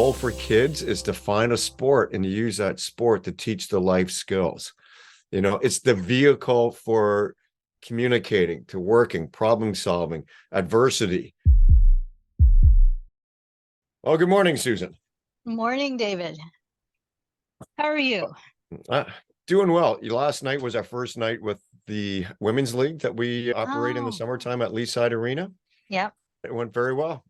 goal for kids is to find a sport and use that sport to teach the life skills. It's the vehicle for communicating, to working, problem solving, adversity. Oh, good morning, Susan. Morning, David. How are you? Uh, Doing well. Last night was our first night with the women's league that we operate in the summertime at Leaside Arena. Yep. It went very well.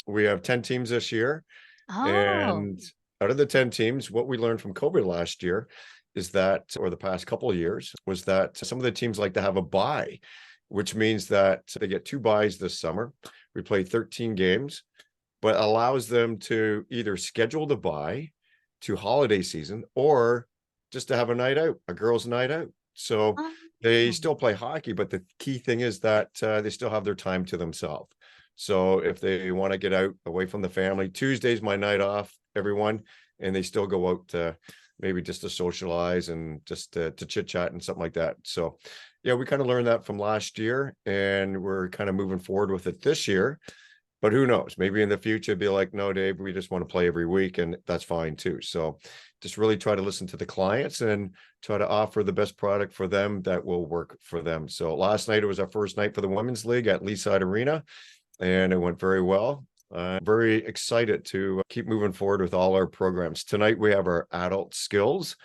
We have 10 teams this year. Oh, And out of the 10 teams, what we learned from COVID last year is that, or the past couple of years, was that some of the teams like to have a bye, which means that they get 2 byes this summer. We play 13 games, but allows them to either schedule the bye to holiday season or just to have a night out, a girls' night out. So they still play hockey, but the key thing is that they still have their time to themselves. So if they want to get out away from the family, Tuesday's my night off, everyone, and they still go out to maybe just to socialize and just to chit chat and something like that. So yeah, we kind of learned that from last year, and we're kind of moving forward with it this year. But who knows? Maybe in the future, be like, no, Dave, we just want to play every week, and that's fine too. So just really try to listen to the clients and try to offer the best product for them that will work for them. So last night, it was our first night for the Women's League at Leaside Arena, and it went very well. Very excited to keep moving forward with all our programs. Tonight, we have our adult skills,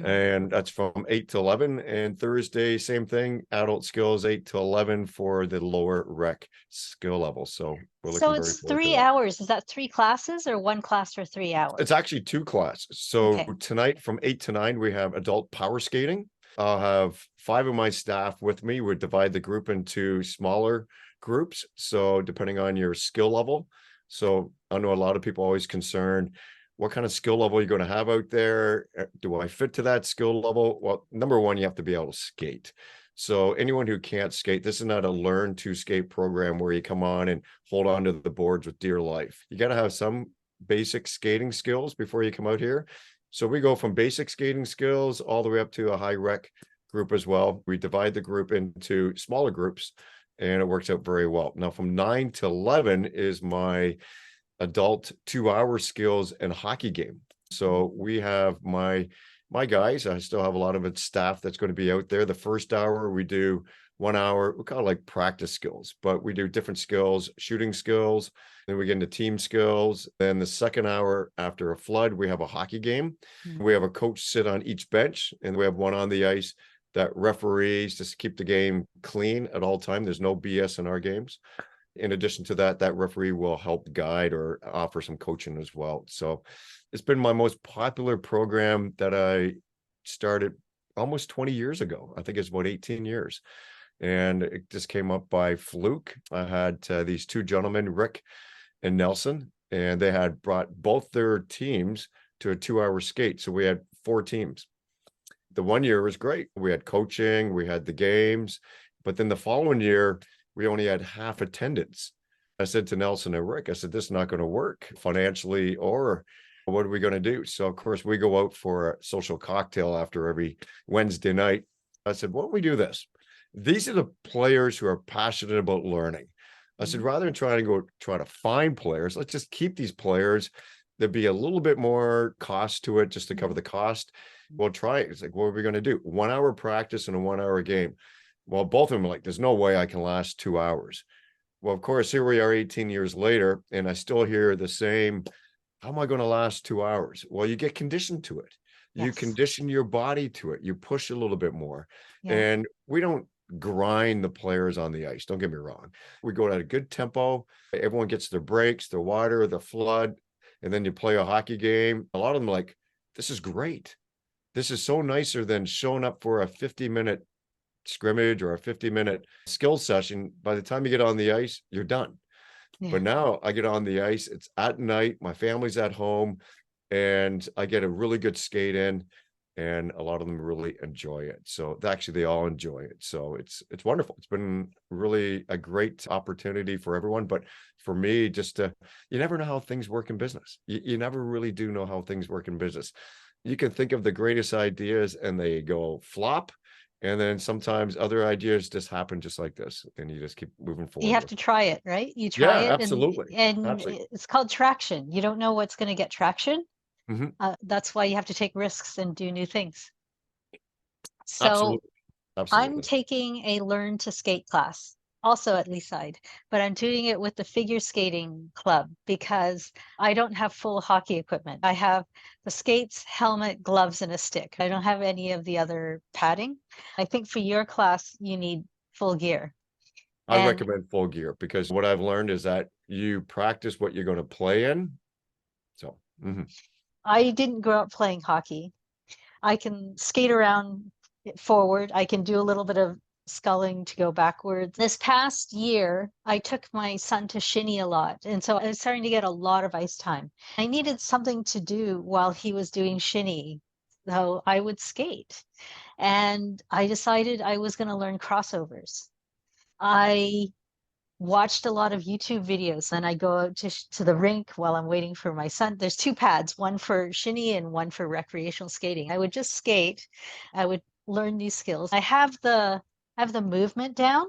and that's from 8 to 11. And Thursday, same thing, adult skills, 8 to 11 for the lower rec skill level. So we're looking very it's forward to 3 that. hours. Is that 3 classes or 1 class for 3 hours? It's actually 2 classes. So Okay. tonight from 8 to 9, we have adult power skating. I'll have 5 of my staff with me. We divide the group into smaller groups. So depending on your skill level. So I know a lot of people are always concerned, what kind of skill level you're going to have out there? Do I fit to that skill level? Well, number one, you have to be able to skate. So anyone who can't skate, this is not a learn to skate program where you come on and hold on to the boards with dear life. You got to have some basic skating skills before you come out here. So we go from basic skating skills all the way up to a high rec group as well. We divide the group into smaller groups, and it works out very well. Now from 9 to 11 is my adult 2-hour skills and hockey game. So we have my guys. I still have a lot of it staff that's going to be out there. The first hour we do 1 hour, we call it like practice skills, but we do different skills, shooting skills. Then we get into team skills. Then the second hour after a flood, we have a hockey game. We have a coach sit on each bench, and we have one on the ice that referees just keep the game clean at all time. There's no BS in our games. In addition to that, that referee will help guide or offer some coaching as well. So it's been my most popular program that I started almost 20 years ago. I think it's about 18 years. And it just came up by fluke. I had these 2 gentlemen, Rick and Nelson, and they had brought both their teams to a 2-hour skate. So we had 4 teams. The one year was great. We had coaching, we had the games, but then the following year, we only had half attendance. I said to Nelson and Rick, I said, this is not going to work financially, or what are we going to do? So of course we go out for a social cocktail after every Wednesday night. I said, why don't we do this? These are the players who are passionate about learning. I said, rather than trying to try to find players, let's just keep these players. There'd be a little bit more cost to it just to cover the cost. We'll try it. It's like, what are we going to do? 1 hour practice and a 1 hour game. Well, both of them are like, there's no way I can last 2 hours. Well, of course, here we are 18 years later, and I still hear the same, how am I going to last 2 hours? Well, you get conditioned to it. You Yes. condition your body to it. You push a little bit more. Yeah. And we don't grind the players on the ice. Don't get me wrong. We go at a good tempo. Everyone gets their breaks, their water, the flood, and then you play a hockey game. A lot of them are like, this is great. This is so nicer than showing up for a 50-minute scrimmage or a 50-minute skill session. By the time you get on the ice, you're done. Yeah. But now I get on the ice, it's at night, my family's at home, and I get a really good skate in, and a lot of them really enjoy it. So actually they all enjoy it. So it's wonderful. It's been really a great opportunity for everyone. But for me, just you never know how things work in business. You never really do know how things work in business. You can think of the greatest ideas and they go flop, And then sometimes other ideas just happen just like this, and you just keep moving You forward have with to it. try it, right? You try Yeah, it absolutely. and Absolutely. it's called traction. You don't know what's going to get traction. Mhm. That's why you have to take risks and do new things. So Absolutely. I'm Absolutely. taking a learn to skate class also at Leaside, but I'm doing it with the figure skating club because I don't have full hockey equipment. I have the skates, helmet, gloves, and a stick. I don't have any of the other padding. I think for your class, you need full gear. I And recommend full gear because what I've learned is that you practice what you're going to play in. So, I didn't grow up playing hockey. I can skate around forward. I can do a little bit of sculling to go backwards. This past year, I took my son to shinny a lot. And so I was starting to get a lot of ice time. I needed something to do while he was doing shinny. So I would skate. And I decided I was going to learn crossovers. I watched a lot of YouTube videos and I go out to the rink while I'm waiting for my son. There's two pads, one for shinny and one for recreational skating. I would just skate. I would learn new skills. I have the movement down.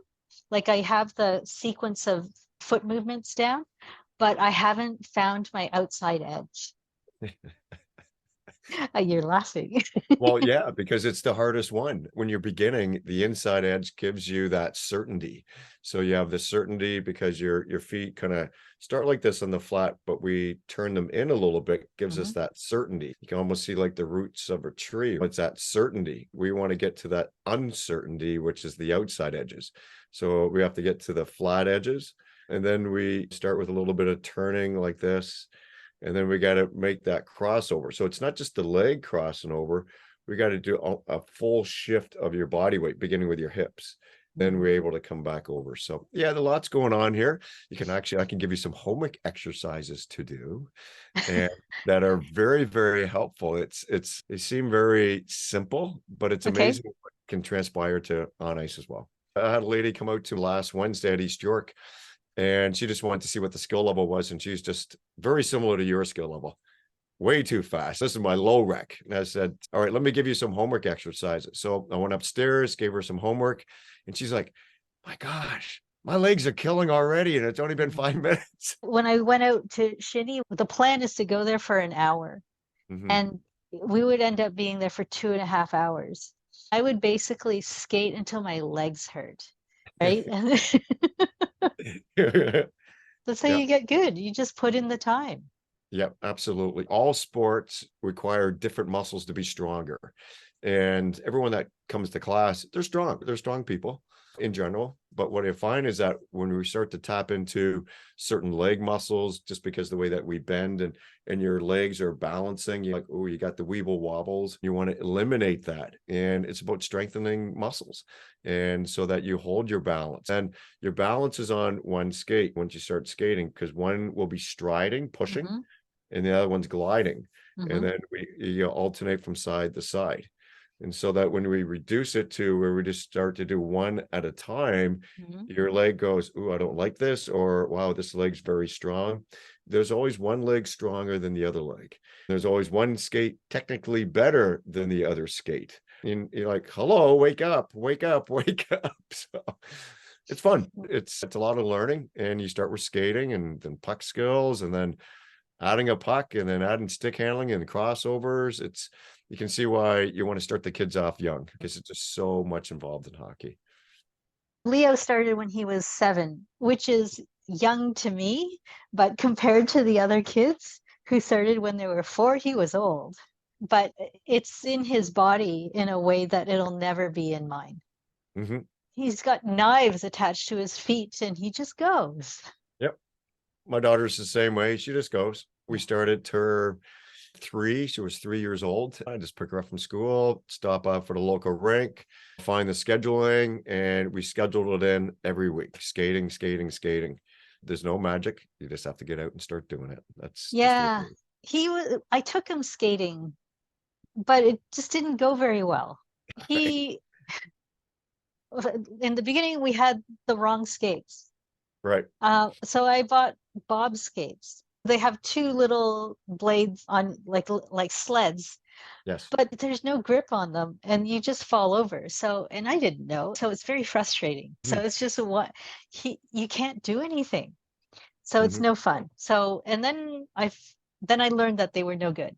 Like I have the sequence of foot movements down, but I haven't found my outside edge. You're laughing. well, yeah, because it's the hardest one. When you're beginning, the inside edge gives you that certainty. So you have the certainty because your feet kind of start like this on the flat, but we turn them in a little bit, gives us Mhm. that certainty. You can almost see like the roots of a tree. It's that certainty. We want to get to that uncertainty, which is the outside edges. So we have to get to the flat edges. And then we start with a little bit of turning like this, and then we got to make that crossover. So it's not just the leg crossing over. We got to do a full shift of your body weight, beginning with your hips. Then we're able to come back over. So yeah, there's lots going on here. You can actually, I can give you some homework exercises to do, and that are very, very helpful. They seem very simple, but it's Okay. amazing what can transpire to on ice as well. I had a lady come out to last Wednesday at East York, and she just wanted to see what the skill level was, and she's just very similar to your skill level, way too fast. This is my low rec. And I said, all right, let me give you some homework exercises. So I went upstairs, gave her some homework, and she's like, my gosh, my legs are killing already, and it's only been 5 minutes. When I went out to shinny, the plan is to go there for an hour. Mhm. And we would end up being there for 2.5 hours. I would basically skate until my legs hurt, right? And that's how Yeah. you get good. You just put in the time. Yeah, absolutely. All sports require different muscles to be stronger. And everyone that comes to class, they're strong. They're strong people in general. But what I find is that when we start to tap into certain leg muscles, just because the way that we bend and your legs are balancing, you're like, oh, you got the weeble wobbles. You want to eliminate that. And it's about strengthening muscles. And so that you hold your balance. And your balance is on one skate once you start skating, because one will be striding, pushing, Hmm. and the other one's gliding. And Hmm. then you alternate from side to side. And so that when we reduce it to where we just start to do one at a time, Hmm. your leg goes, ooh, I don't like this, or wow, this leg's very strong. There's always one leg stronger than the other leg. There's always one skate technically better than the other skate. And you're like, hello, wake up, wake up, wake up. So it's fun. It's a lot of learning. And you start with skating and then puck skills, and then adding a puck, and then adding stick handling and crossovers. It's, you can see why you want to start the kids off young, because it's just so much involved in hockey. Leo started when he was 7, which is young to me, but compared to the other kids who started when they were 4, he was old. But it's in his body in a way that it'll never be in mine. Mhm. He's got knives attached to his feet and he just goes. Yep. My daughter's the same way. She just goes. We started her 3. She was 3 years old. I just pick her up from school, stop off for the local rink, find the scheduling, and we scheduled it in every week. Skating, skating, skating. There's no magic. You just have to get out and start doing it. That's just the way Yeah, it is. I took him skating, but it just didn't go very well. He, in the beginning, we had the wrong skates. Right. So I bought Bob skates. They have two little blades on like sleds, Yes. but there's no grip on them and you just fall over. So, and I didn't know. So it's very frustrating. So Mhm, it's just what you can't do anything. So it's mhm, no fun. So, and then I learned that they were no good.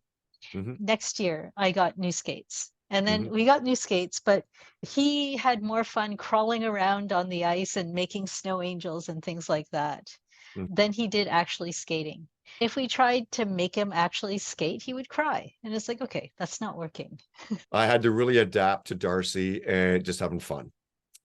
mhm, Next year, I got new skates. And then mhm, we got new skates, but he had more fun crawling around on the ice and making snow angels and things like that mhm. than he did actually skating. If we tried to make him actually skate, he would cry. And it's like, okay, that's not working. I had to really adapt to Darcy and just having fun.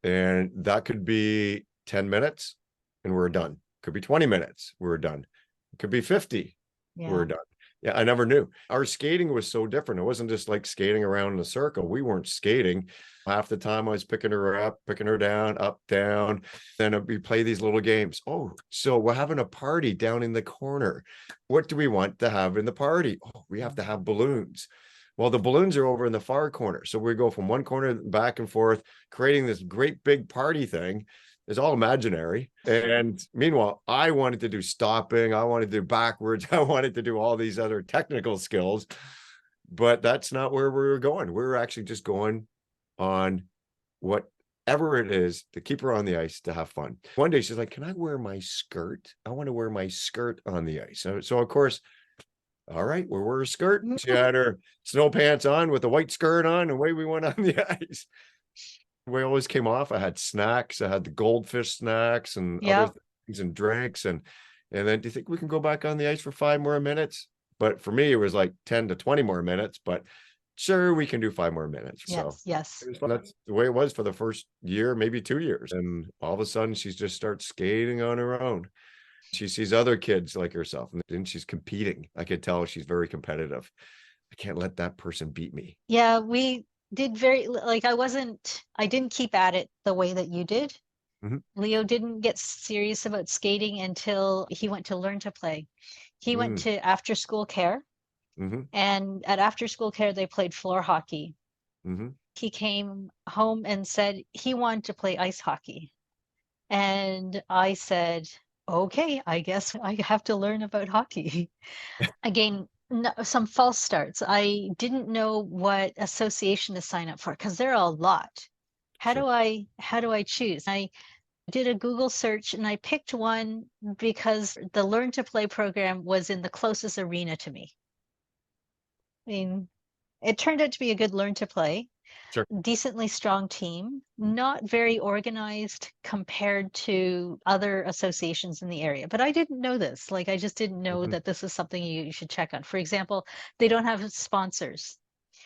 And that could be 10 minutes and we're done. Could be 20 minutes, we're done. It could be 50, we're Yeah. done. Yeah, I never knew. Our skating was so different. It wasn't just like skating around in a circle. We weren't skating. Half the time I was picking her up, picking her down, up, down. Then we play these little games. Oh, so we're having a party down in the corner. What do we want to have in the party? Oh, we have to have balloons. Well, the balloons are over in the far corner. So we go from one corner back and forth, creating this great big party thing. It's all imaginary. And meanwhile, I wanted to do stopping. I wanted to do backwards. I wanted to do all these other technical skills. But that's not where we were going. We were actually just going on whatever it is to keep her on the ice to have fun. One day she's like, "Can I wear my skirt? I want to wear my skirt on the ice." So of course, all right, we'll wear a skirt. She had her snow pants on with a white skirt on, and away we went on the ice. We always came off. I had snacks. I had the goldfish snacks and other Yeah. things and drinks. And then, do you think we can go back on the ice for 5 more minutes? But for me, it was like 10 to 20 more minutes. But sure, we can do 5 more minutes. So Yes. Yes. it was fun. That's the way it was for the first year, maybe 2 years. And all of a sudden, she just starts skating on her own. She sees other kids like herself, and then she's competing. I could tell she's very competitive. I can't let that person beat me. Yeah. We did like, I didn't keep at it the way that you did. Mhm. Leo didn't get serious about skating until he went to learn to play. He went Mm, to after school care, mhm, and at after school care, they played floor hockey. mhm. He came home and said he wanted to play ice hockey. And I said, okay, I guess I have to learn about hockey. Again, no, some false starts. I didn't know what association to sign up for because there are a lot. Sure. How do I choose? I did a Google search and I picked one because the Learn to Play program was in the closest arena to me. I mean, it turned out to be a good Learn to Play, Sure. decently strong team, not very organized compared to other associations in the area. But I didn't know this. Like, I just didn't know Mhm. that this is something you should check on. For example, they don't have sponsors.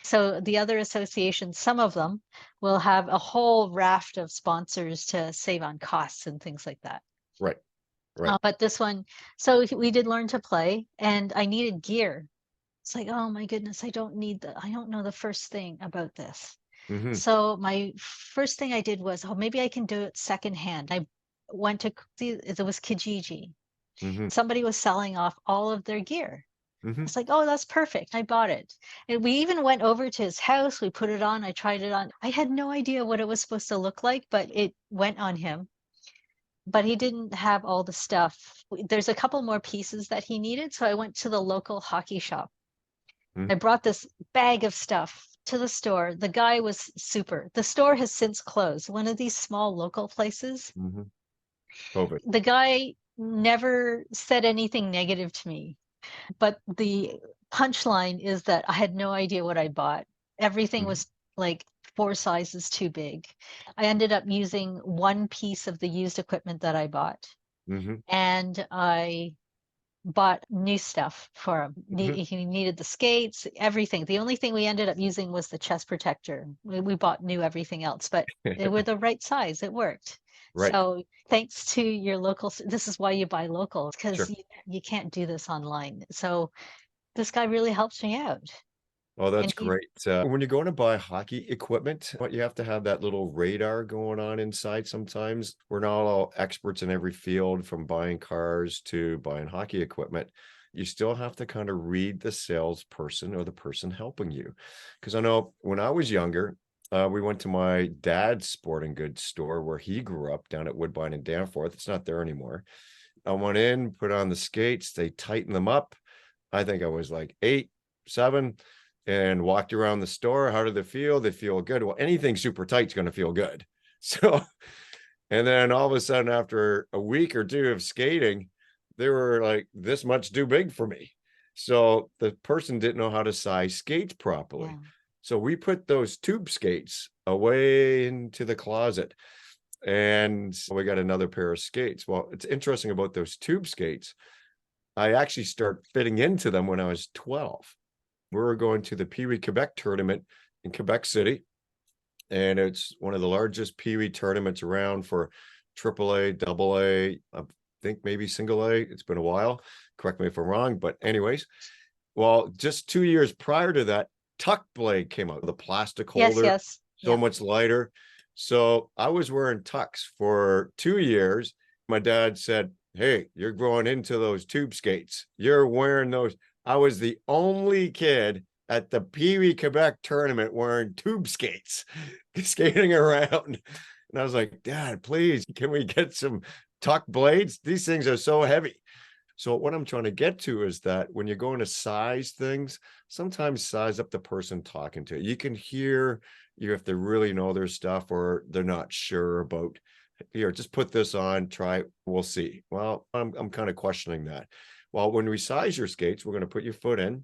So the other associations, some of them will have a whole raft of sponsors to save on costs and things like that. Right. Right. But this one, so we did Learn to Play, and I needed gear. It's like, oh my goodness, I don't know the first thing about this. Mhm. So my first thing I did was, oh, maybe I can do it secondhand. I went to see, it was Kijiji. Mhm. Somebody was selling off all of their gear. Mhm. It's like, oh, that's perfect. I bought it. And we even went over to his house. We put it on. I tried it on. I had no idea what it was supposed to look like, but it went on him. But he didn't have all the stuff. There's a couple more pieces that he needed. So I went to the local hockey shop. Mhm. I brought this bag of stuff to the store. The guy was super. The store has since closed. One of these small local places. Mhm. COVID. The guy never said anything negative to me, but the punchline is that I had no idea what I bought. Everything Mhm. was like 4 sizes too big. I ended up using one piece of the used equipment that I bought, Mhm. and I bought new stuff for him. Mhm. He needed the skates, everything. The only thing we ended up using was the chest protector. We bought new everything else, but they were the right size. It worked. Right. So thanks to your local, this is why you buy local, because Sure. you can't do this online. So this guy really helps me out. Oh, And that's he, great. When you're going to buy hockey equipment, what you have to have that little radar going on inside sometimes. We're not all experts in every field, from buying cars to buying hockey equipment. You still have to kind of read the salesperson or the person helping you. Because I know when I was younger, we went to my dad's sporting goods store where he grew up down at Woodbine and Danforth. It's not there anymore. I went in, put on the skates, they tightened them up. I think I was like 8, 7. and walked around the store. How did they feel? They feel good. Well, anything super tight is going to feel good. So, and then all of a sudden, after a week or two of skating, they were like this much too big for me. So the person didn't know how to size skates properly. Yeah. So we put those tube skates away into the closet and we got another pair of skates. Well, it's interesting about those tube skates. I actually started fitting into them when I was 12. We were going to the Pee Wee Quebec tournament in Quebec City. And it's one of the largest Pee Wee tournaments around for AAA, AA, I think maybe single A. It's been a while. Correct me if I'm wrong. But anyways, well, just 2 years prior to that, Tuck Blade came out, the plastic holder, Yes. so Yeah. much lighter. So I was wearing Tucks for 2 years. My dad said, hey, you're growing into those tube skates. You're wearing those. I was the only kid at the Pee Wee Quebec tournament wearing tube skates, skating around. And I was like, Dad, please, can we get some Tuck blades? These things are so heavy. So what I'm trying to get to is that when you're going to size things, sometimes size up the person talking to you. You can hear you if they really know their stuff or they're not sure about, here, just put this on, try it, we'll see. Well, I'm kind of questioning that. Well, when we size your skates, we're going to put your foot in.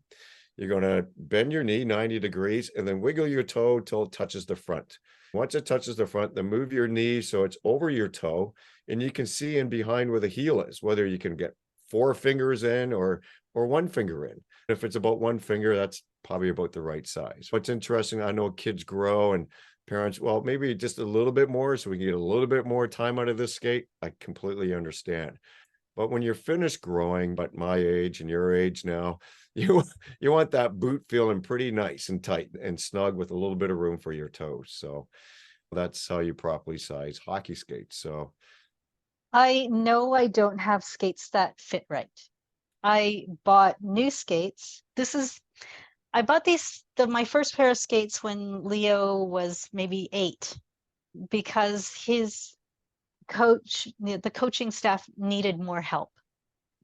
You're going to bend your knee 90 degrees and then wiggle your toe till it touches the front. Once it touches the front, then move your knee so it's over your toe and you can see in behind where the heel is, whether you can get 4 fingers in or 1 finger in. If it's about 1 finger, that's probably about the right size. What's interesting, I know kids grow and parents, well, maybe just a little bit more so we can get a little bit more time out of this skate. I completely understand. But when you're finished growing, but my age and your age now, you want that boot feeling pretty nice and tight and snug with a little bit of room for your toes. So that's how you properly size hockey skates. So I know I don't have skates that fit right. I bought new skates. I bought my first pair of skates when Leo was maybe 8 because the coaching staff needed more help.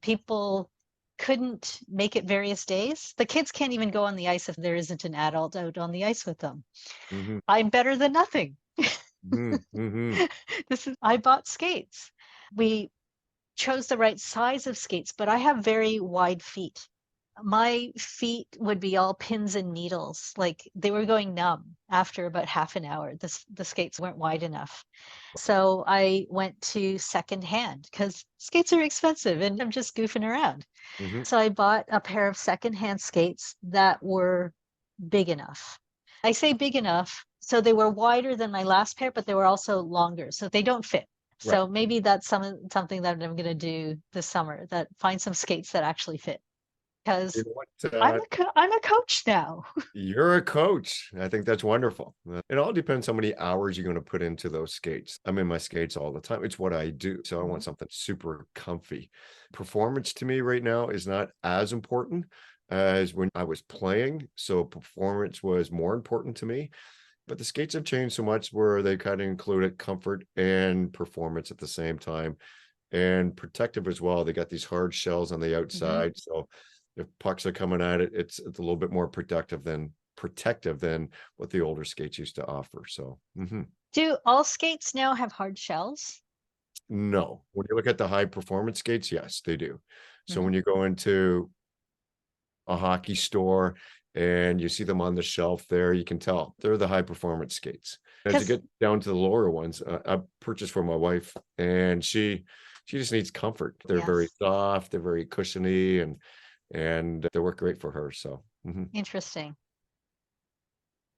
People couldn't make it various days. The kids can't even go on the ice if there isn't an adult out on the ice with them. I'm better than nothing. I bought skates. We chose the right size of skates, but I have very wide feet. My feet would be all pins and needles. Like they were going numb after about half an hour. The skates weren't wide enough. So I went to secondhand because skates are expensive and I'm just goofing around. So I bought a pair of secondhand skates that were big enough. I say big enough, so they were wider than my last pair, but they were also longer, so they don't fit. So maybe that's something that I'm going to do this summer, that find some skates that actually fit. Because you know what, I'm a coach now. you're a coach. I think that's wonderful. It all depends how many hours you're going to put into those skates. I'm in my skates all the time. It's what I do. So I want something super comfy. Performance to me right now is not as important as when I was playing. So performance was more important to me. But the skates have changed so much where they kind of included comfort and performance at the same time and protective as well. They got these hard shells on the outside. So if pucks are coming at it, it's a little bit more protective than what the older skates used to offer. So Do all skates now have hard shells? no, when you look at the high performance skates, yes, they do. So when you go into a hockey store and you see them on the shelf there, you can tell they're the high performance skates. As you get down to the lower ones, I purchased for my wife and she just needs comfort. They're very soft, they're very cushiony and they work great for her. So Interesting.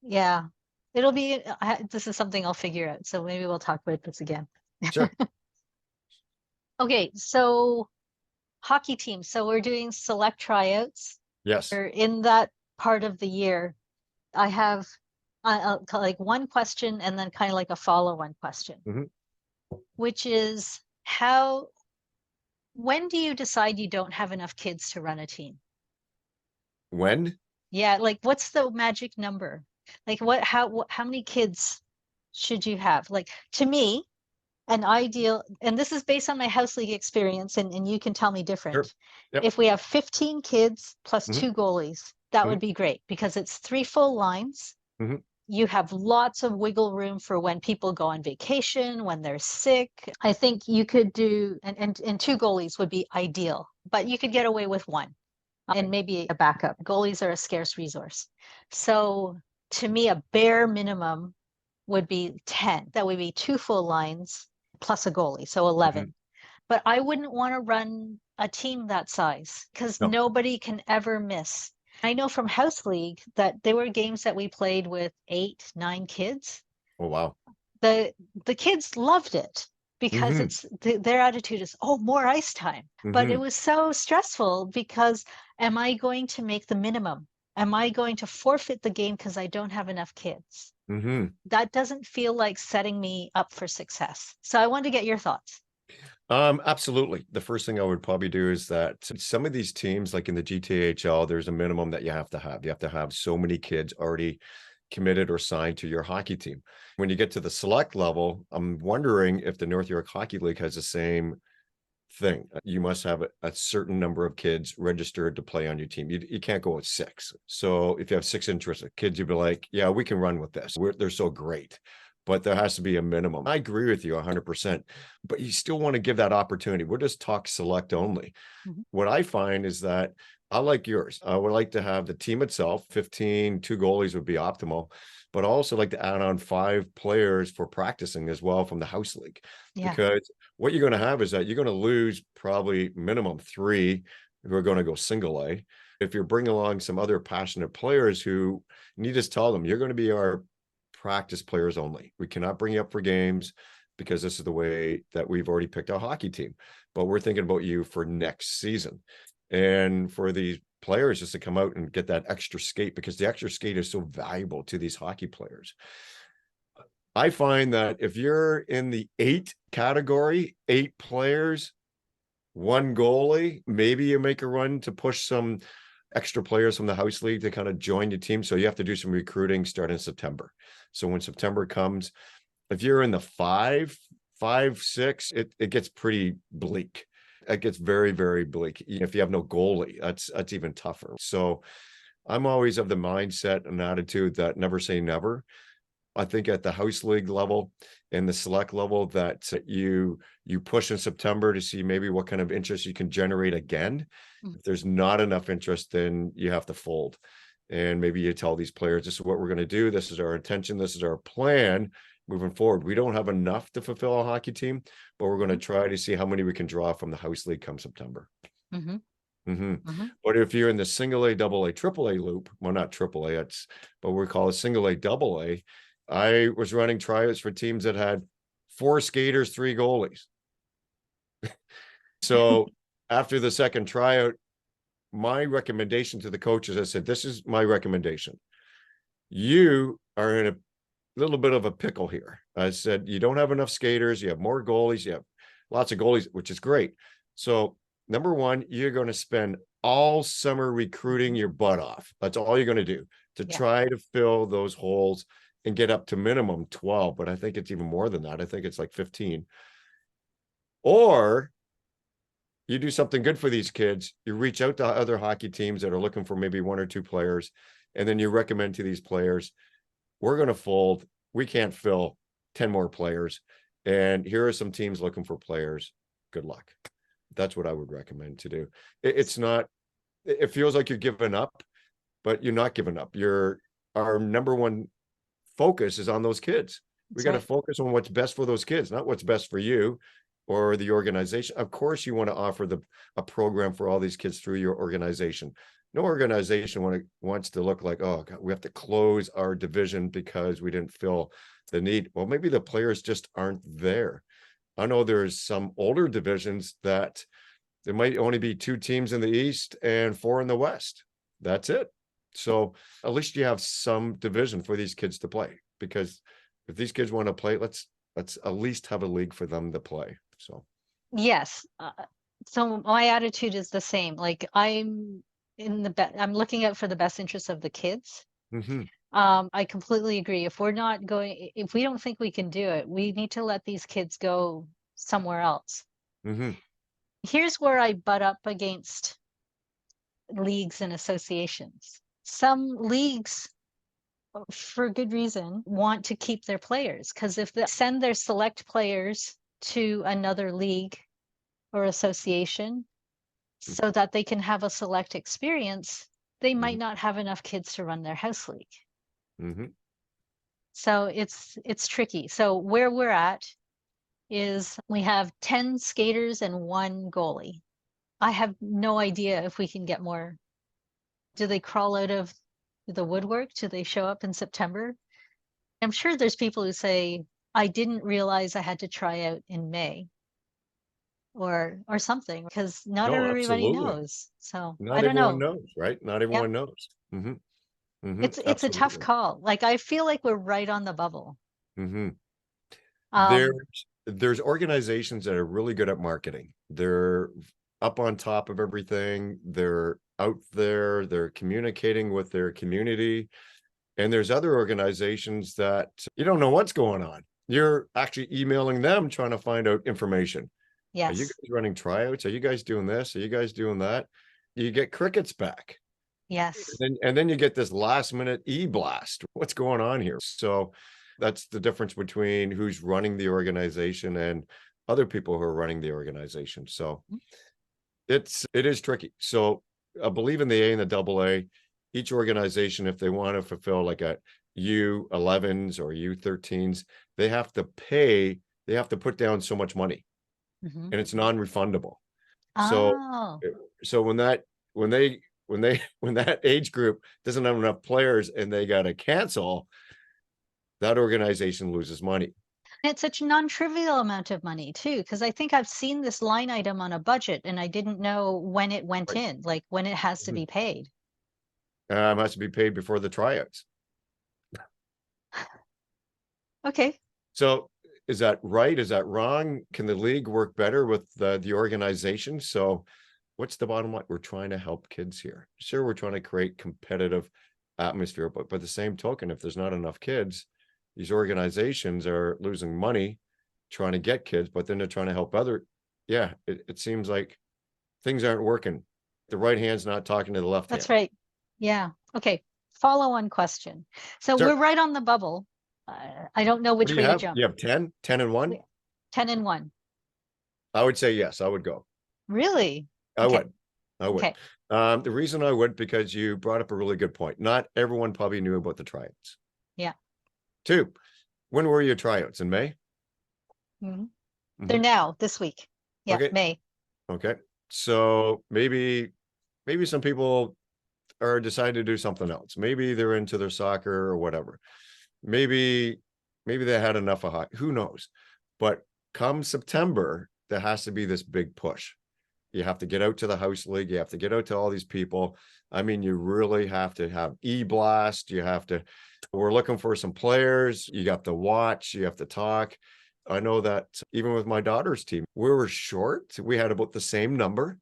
Yeah, it'll be, this is something I'll figure out. So maybe we'll talk about this again. Sure. Okay, so hockey team. So we're doing select tryouts. Yes. We're in that part of the year. I have like one question and then kind of like a follow-on question, which is when do you decide you don't have enough kids to run a team? When? Yeah, like what's the magic number? Like how many kids should you have? Like to me, an ideal, and this is based on my house league experience, and you can tell me different. Sure. Yep. If we have 15 kids plus 2 goalies, that Mhm. would be great because it's 3 full lines. Mhm. You have lots of wiggle room for when people go on vacation, when they're sick. I think you could do, and 2 goalies would be ideal, but you could get away with 1 and maybe a backup. Goalies are a scarce resource. So to me, a bare minimum would be 10. That would be 2 full lines plus a goalie, so 11. Mhm. But I wouldn't want to run a team that size because No. nobody can ever miss. I know from House League that there were games that we played with 8, 9 kids. Oh, wow. The the kids loved it because Mhm. it's their attitude is, oh, more ice time. But it Mhm. was so stressful because am I going to make the minimum? Am I going to forfeit the game because I don't have enough kids? Mhm. That doesn't feel like setting me up for success. So I wanted to get your thoughts. Absolutely. The first thing I would probably do is that some of these teams, like in the GTHL, there's a minimum that you have to have. You have to have so many kids already committed or signed to your hockey team. When you get to the select level, I'm wondering if the North York Hockey League has the same thing. You must have a certain number of kids registered to play on your team. You can't go with 6. So if you have 6 interested kids, you'd be like, yeah, we can run with this. They're so great. But there has to be a minimum. I agree with you 100%, but you still want to give that opportunity. We're just talk select only. Mhm. What I find is that I like yours. I would like to have the team itself, 15, 2 goalies would be optimal, but I also like to add on 5 players for practicing as well from the house league. Yeah. Because what you're going to have is that you're going to lose probably minimum 3 who are going to go single A. If you're bringing along some other passionate players who you just tell them, you're going to be our practice players only. We cannot bring you up for games because this is the way that we've already picked our hockey team. But we're thinking about you for next season. And for these players just to come out and get that extra skate because the extra skate is so valuable to these hockey players. I find that if you're in the 8 category, 8 players, 1 goalie, maybe you make a run to push some extra players from the house league to kind of join your team. So you have to do some recruiting starting in September. So when September comes, if you're in the 5, 5, 6, it gets pretty bleak. It gets very, very bleak. If you have no goalie, that's even tougher. So I'm always of the mindset and attitude that never say never. I think at the house league level and the select level that you push in September to see maybe what kind of interest you can generate again. Mhm. If there's not enough interest, then you have to fold. And maybe you tell these players, this is what we're going to do. This is our intention. This is our plan moving forward. We don't have enough to fulfill a hockey team, but we're going to try to see how many we can draw from the house league come September. Mhm. hmm Mhm. But if you're in the single A, double A, triple A loop, well, not triple A, it's but we call it single A, double A. I was running tryouts for teams that had 4 skaters, 3 goalies. So after the second tryout, my recommendation to the coaches, I said, this is my recommendation. You are in a little bit of a pickle here. I said, you don't have enough skaters, you have more goalies, you have lots of goalies, which is great. So number 1, you're going to spend all summer recruiting your butt off. That's all you're going to do to Yeah. try to fill those holes and get up to minimum 12, but I think it's even more than that. I think it's like 15. Or you do something good for these kids. You reach out to other hockey teams that are looking for maybe 1 or 2 players, and then you recommend to these players, we're going to fold. We can't fill 10 more players. And here are some teams looking for players. Good luck. That's what I would recommend to do. It's not, it feels like you're giving up, but you're not giving up. Our number 1 focus is on those kids. We That's got to right. focus on what's best for those kids, not what's best for you or the organization. Of course, you want to offer a program for all these kids through your organization. No organization wants to look like, oh God, we have to close our division because we didn't fill the need. Well, maybe the players just aren't there. I know there's some older divisions that there might only be 2 teams in the East and 4 in the West. That's it. So at least you have some division for these kids to play, because if these kids want to play, let's at least have a league for them to play. So Yes. So my attitude is the same. Like I'm looking out for the best interest of the kids. mhm. I completely agree. If we don't think we can do it, we need to let these kids go somewhere else. Mhm. Here's where I butt up against leagues and associations. some leagues, for good reason, want to keep their players, because if they send their select players to another league or association so that they can have a select experience, they might not have enough kids to run their house league. Mm-hmm. So it's tricky. So where we're at is we have 10 skaters and 1 goalie. I have no idea if we can get more. Do they crawl out of the woodwork? Do they show up in September? I'm sure there's people who say, I didn't realize I had to try out in May or something, because not No, everybody absolutely. knows. So I Not don't everyone know. knows, right? Not Yep. everyone knows. Mm-hmm. Mm-hmm. It's a tough Absolutely. call. Like, I feel like we're right on the bubble. Mm-hmm. Um, There's organizations that are really good at marketing. They're up on top of everything. They're out there. They're communicating with their community. And there's other organizations that you don't know what's going on. You're actually emailing them trying to find out information. Are you yes, guys running tryouts? Are you guys doing this? Are you guys doing that? You get crickets back. yes. And then you get this last minute e-blast. What's going on here? So that's the difference between who's running the organization and other people who are running the organization. So it is tricky. So I believe in the A and the double A. Each organization, if they want to fulfill like a U11s or U13s, they have to pay, they have to put down so much money Mhm. and it's non-refundable. So Oh, so when that age group doesn't have enough players and they got to cancel, that organization loses money. it's such a non-trivial amount of money too, because I think I've seen this line item on a budget and I didn't know when it went Right. in, like when it has to be paid. Has to be paid before the tryouts. Okay. So is that right? Is that wrong? Can the league work better with the organization? So what's the bottom line? We're trying to help kids here. Sure, we're trying to create competitive atmosphere, but by the same token, if there's not enough kids, these organizations are losing money trying to get kids, but then they're trying to help other. Yeah, it seems like things aren't working. The right hand's not talking to the left That's hand. right. Yeah. Okay. Follow-on question. So Sure. we're right on the bubble. I don't know What do which you way to have? jump. You have 10 and 1? 10 and 1. I would say yes, I would go. Really? I Okay. would. I would. Okay. The reason I would, because you brought up a really good point. Not everyone probably knew about the tryouts. Yeah. 2, when were your tryouts? In May? Mhm. They're Mhm. now this week. Yeah, Okay. May. Okay. So maybe some people are deciding to do something else. Maybe they're into their soccer or whatever. Maybe they had enough of hockey. Who knows? But come September, there has to be this big push. You have to get out to the house league. You have to get out to all these people. I mean, you really have to have e-blast. You have to, we're looking for some players. You have to watch, you have to talk. I know that even with my daughter's team, we were short. We had about the same number,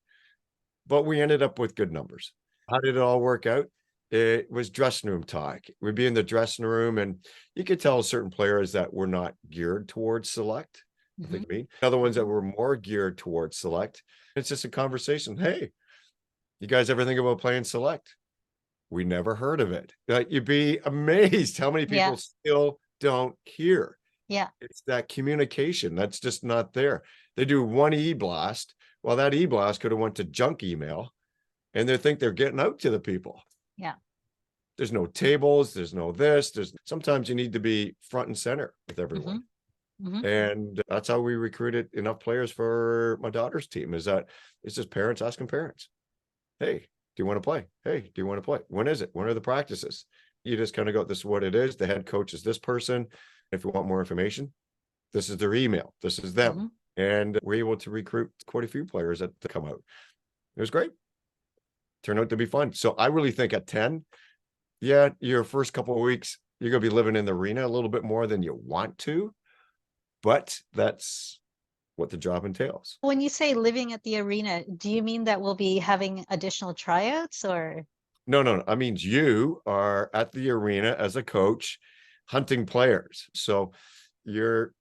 but we ended up with good numbers. How did it all work out? It was dressing room talk. We'd be in the dressing room and you could tell certain players that were not geared towards select. I think me. Other ones that were more geared towards select. It's just a conversation. Hey, you guys ever think about playing select? We never heard of it. Like, you'd be amazed how many Yeah. people still don't hear. Yeah. It's that communication that's just not there. They do one e-blast. Well, that e-blast could have went to junk email and they think they're getting out to the people. Yeah. There's no tables, there's no this, there's sometimes you need to be front and center with everyone. Mhm. And that's how we recruited enough players for my daughter's team, is that it's just parents asking parents, hey, do you want to play? Hey, do you want to play? When is it? When are the practices? You just kind of go, this is what it is. The head coach is this person. If you want more information, this is their email. This is them. And we're able to recruit quite a few players that come out. It was great. Turned out to be fun. So I really think at 10, yeah, your first couple of weeks, you're going to be living in the arena a little bit more than you want to, but that's what the job entails. When you say living at the arena, do you mean that we'll be having additional tryouts or? No. I mean, you are at the arena as a coach hunting players. So you're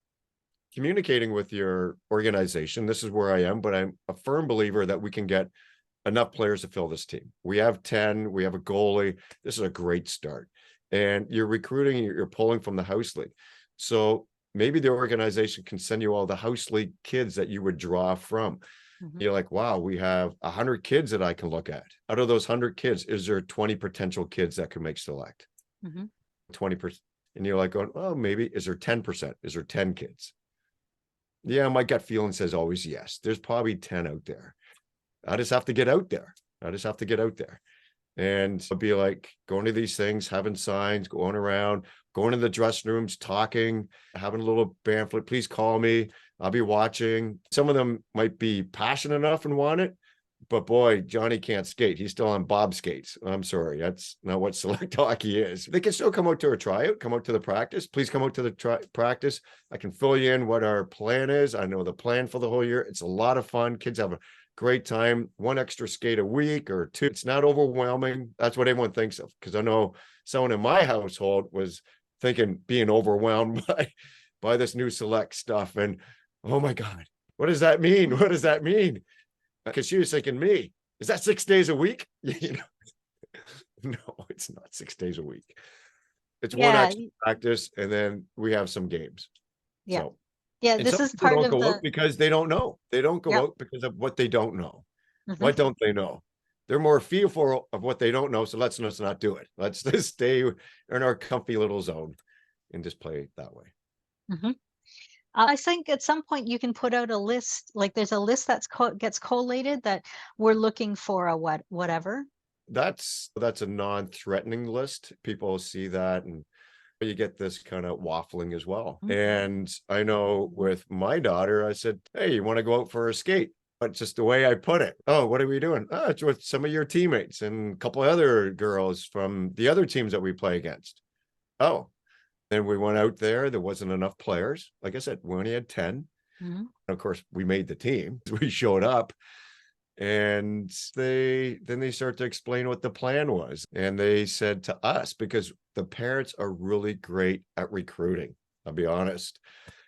communicating with your organization. This is where I am, but I'm a firm believer that we can get enough players to fill this team. We have 10, we have a goalie. This is a great start. And you're recruiting, you're pulling from the house league. So maybe the organization can send you all the house league kids that you would draw from. You're like, wow, we have 100 kids that I can look at. Out of those 100 kids, is there 20 potential kids that could make select? 20%. And you're like, going, oh, maybe. Is there 10%? Is there 10 kids? Yeah, my gut feeling says always yes. There's probably 10 out there. I just have to get out there. I just have to get out there. And I'll be like going to these things, having signs, going around, going to the dressing rooms, talking, having a little pamphlet. Please call me. I'll be watching. Some of them might be passionate enough and want it, but boy, Johnny can't skate. He's still on bob skates. I'm sorry. That's not what select hockey is. They can still come out to a tryout, come out to the practice. Please come out to the practice. I can fill you in what our plan is. I know the plan for the whole year. It's a lot of fun. Kids have a great time. One extra skate a week or two. It's not overwhelming. That's what everyone thinks of. Because I know someone in my household was thinking being overwhelmed by this new select stuff. And oh my God, what does that mean? What does that mean? Because she was thinking, me, is that 6 days a week? You know, no, it's not 6 days a week. It's one extra practice, and then we have some games. Yeah. So, yeah, this is part don't of go the out because they don't know. They don't go out because of what they don't know. What don't they know? They're more fearful of what they don't know. So let's not do it. Let's just stay in our comfy little zone and just play that way. I think at some point you can put out a list, like there's a list that's gets collated that we're looking for a whatever. That's a non-threatening list. People see that and you get this kind of waffling as well. And I know with my daughter, I said, hey, you want to go out for a skate? But just the way I put it. Oh, what are we doing? Oh, it's with some of your teammates and a couple of other girls from the other teams that we play against. Oh, then we went out there. There wasn't enough players. Like I said, we only had 10. Of course, we made the team. We showed up. And they start to explain what the plan was. And they said to us, because the parents are really great at recruiting, I'll be honest.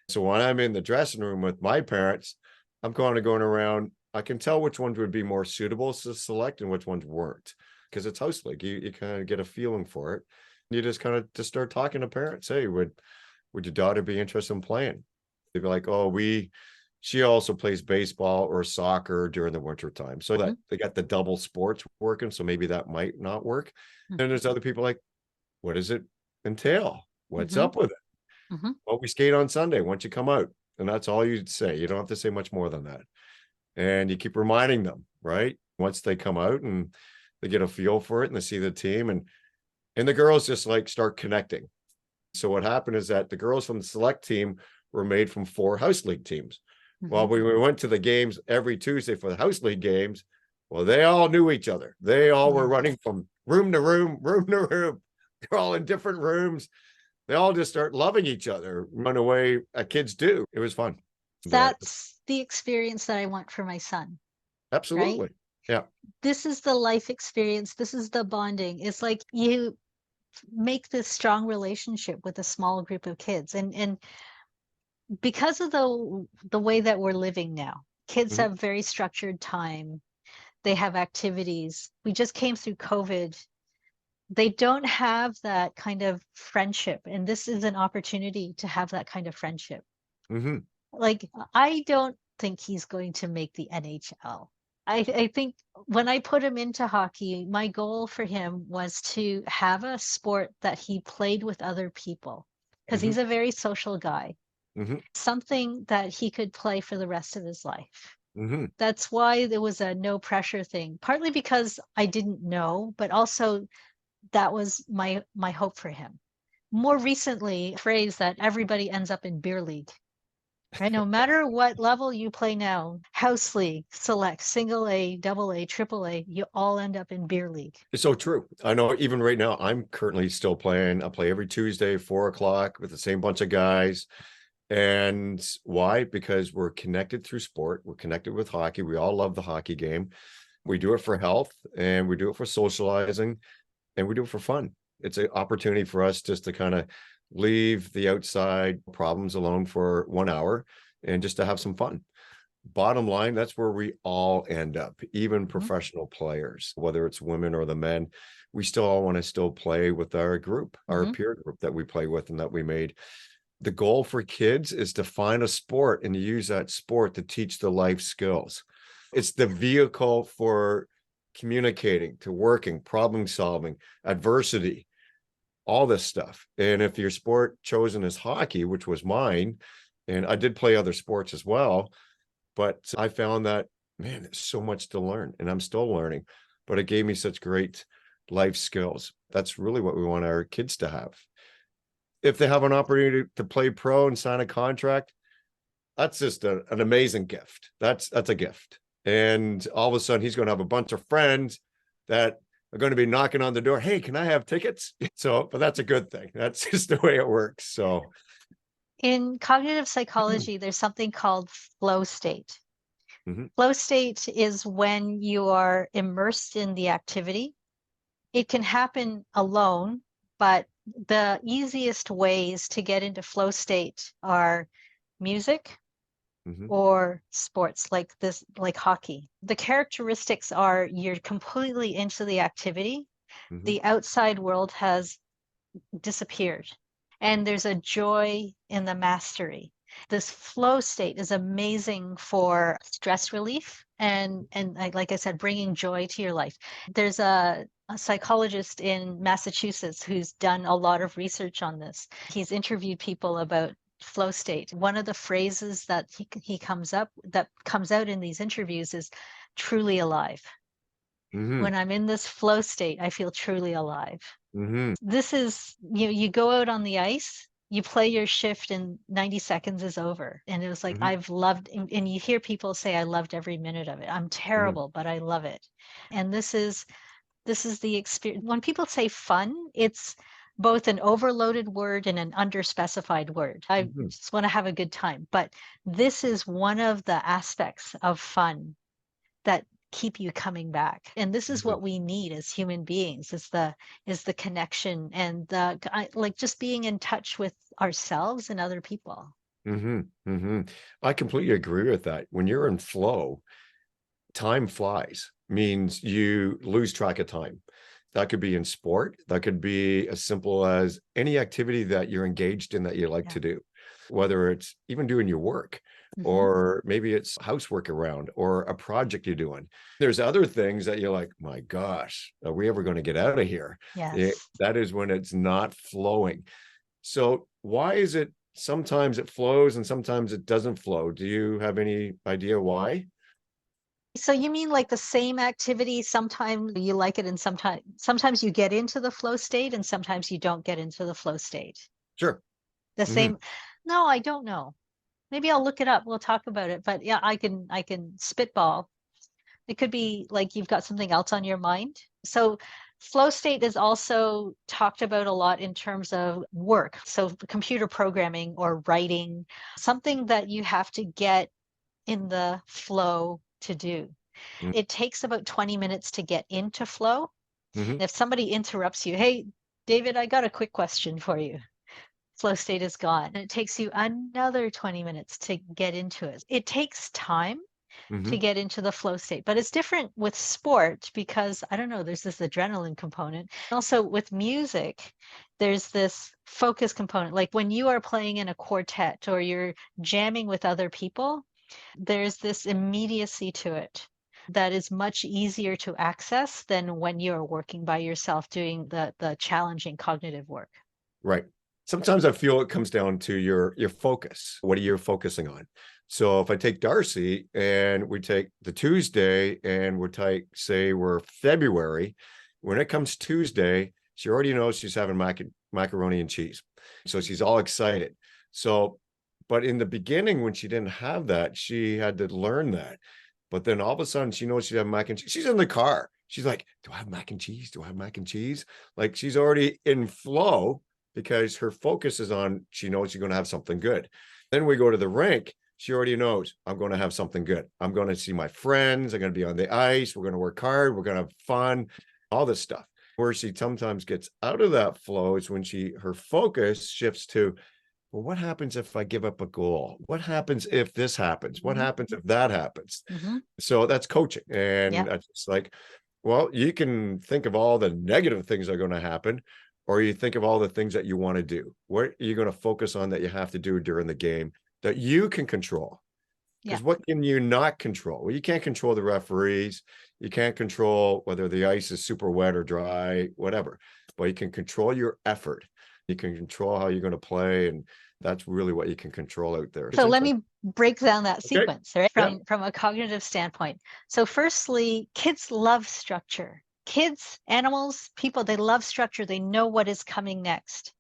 So when I'm in the dressing room with my parents, I'm going around, I can tell which ones would be more suitable to select and which ones weren't. Because it's house league. You kind of get a feeling for it. You just kind of just start talking to parents. Hey, would your daughter be interested in playing? They'd be like, oh, she also plays baseball or soccer during the winter time. So that they got the double sports working. So maybe that might not work. And there's other people like, what does it entail? What's up with it? Well, we skate on Sunday once you come out. And that's all you'd say. You don't have to say much more than that. And you keep reminding them, right? Once they come out and they get a feel for it and they see the team and the girls just like start connecting. So what happened is that the girls from the select team were made from 4 house league teams. Well, we went to the games every Tuesday for the house league games. Well, they all knew each other. They all were running from room to room, room to room. They're all in different rooms. They all just start loving each other, run away. Kids do. It was fun. That's the experience that I want for my son. Absolutely. Right? Yeah. This is the life experience. This is the bonding. It's like you make this strong relationship with a small group of kids. And because of the way that we're living now, kids have very structured time. They have activities. We just came through COVID. They don't have that kind of friendship. And this is an opportunity to have that kind of friendship. Like, I don't think he's going to make the NHL. I think when I put him into hockey, my goal for him was to have a sport that he played with other people, because he's a very social guy. Something that he could play for the rest of his life. That's why there was a no pressure thing, partly because I didn't know, but also that was my hope for him. More recently, a phrase that everybody ends up in beer league. Right? No matter what level you play now, house league, select, single A, double A, triple A, you all end up in beer league. It's so true. I know even right now, I'm currently still playing. I play every Tuesday, 4:00 with the same bunch of guys. And why? Because we're connected through sport. We're connected with hockey. We all love the hockey game. We do it for health and we do it for socializing and we do it for fun. It's an opportunity for us just to kind of leave the outside problems alone for 1 hour and just to have some fun. bottom line, that's where we all end up, even Mhm. professional players, whether it's women or the men. We still all want to still play with our group, our Mhm. peer group that we play with and that we made. The goal for kids is to find a sport and use that sport to teach the life skills. It's the vehicle for communicating, to working, problem solving, adversity, all this stuff. And if your sport chosen is hockey, which was mine, and I did play other sports as well, but I found that, man, there's so much to learn and I'm still learning, but it gave me such great life skills. That's really what we want our kids to have. If they have an opportunity to play pro and sign a contract, that's just an amazing gift. That's a gift. And all of a sudden he's going to have a bunch of friends that are going to be knocking on the door. Hey, can I have tickets? So, but that's a good thing. That's just the way it works. So, In cognitive psychology, there's something called flow state. mhm, Flow state is when you are immersed in the activity. It can happen alone, but the easiest ways to get into flow state are music mhm, or sports like hockey. The characteristics are you're completely into the activity. mhm, The outside world has disappeared. And there's a joy in the mastery. This flow state is amazing for stress relief and like I said, bringing joy to your life. There's a psychologist in Massachusetts who's done a lot of research on this. He's interviewed people about flow state. One of the phrases that he comes out in these interviews is truly alive. mhm, When I'm in this flow state, I feel truly alive. mhm, This is, you go out on the ice, you play your shift and 90 seconds is over. And it was like, mhm, I've loved, and you hear people say, I loved every minute of it. I'm mhm, terrible, but I love it. And this is the experience. When people say fun, it's both an overloaded word and an underspecified word. I mhm, just want to have a good time. But this is one of the aspects of fun that keep you coming back. And this is mhm. what we need as human beings is the connection and like just being in touch with ourselves and other people. I completely agree with that. When you're in flow, time flies, means you lose track of time. That could be in sport. That could be as simple as any activity that you're engaged in that you like Yeah. to do, whether it's even doing your work, Hmm. or maybe it's housework around or a project you're doing. There's other things that you're like, my gosh, are we ever going to get out of here? Yes. That is when it's not flowing. So why is it sometimes it flows and sometimes it doesn't flow? Do you have any idea why? So you mean like the same activity, sometimes you like it and sometimes you get into the flow state and sometimes you don't get into the flow state. Sure. The Hmm. same. No, I don't know. Maybe I'll look it up. We'll talk about it. But yeah, I can spitball. It could be like you've got something else on your mind. So flow state is also talked about a lot in terms of work. So computer programming or writing, something that you have to get in the flow to do. It takes about 20 minutes to get into flow. Hmm. If somebody interrupts you, hey, David, I got a quick question for you. Flow state is gone. And it takes you another 20 minutes to get into it. It takes time to Hmm. get into the flow state. But it's different with sport because I don't know, there's this adrenaline component. Also with music, there's this focus component. Like when you are playing in a quartet or you're jamming with other people, there's this immediacy to it that is much easier to access than when you're working by yourself doing the challenging cognitive work. Right. Sometimes I feel it comes down to your focus. What are you focusing on? So if I take Darcy and we take the Tuesday and we're take, say we're February, when it comes Tuesday, she already knows she's having macaroni and cheese. So she's all excited. So, but in the beginning, when she didn't have that, she had to learn that. But then all of a sudden she knows she's having mac and cheese. She's in the car. She's like, do I have mac and cheese? Do I have mac and cheese? Like she's already in flow because her focus is on, she knows she's going to have something good. Then we go to the rink. She already knows I'm going to have something good. I'm going to see my friends. I'm going to be on the ice. We're going to work hard. We're going to have fun, all this stuff. Where she sometimes gets out of that flow is when her focus shifts to, well, what happens if I give up a goal? What happens if this happens? What Mhm. happens if that happens? Mhm. So that's coaching. Yeah. And it's like, well, you can think of all the negative things that are going to happen, or you think of all the things that you want to do. What are you going to focus on that you have to do during the game that you can control? Yeah. Because what can you not control? Well, you can't control the referees. You can't control whether the ice is super wet or dry, whatever. But you can control your effort. You can control how you're going to play. And that's really what you can control out there. It's So let interesting. me break down that Okay. sequence, right? Yeah. From a cognitive standpoint. So firstly, kids love structure. Kids, animals, people, they love structure. They know what is coming next.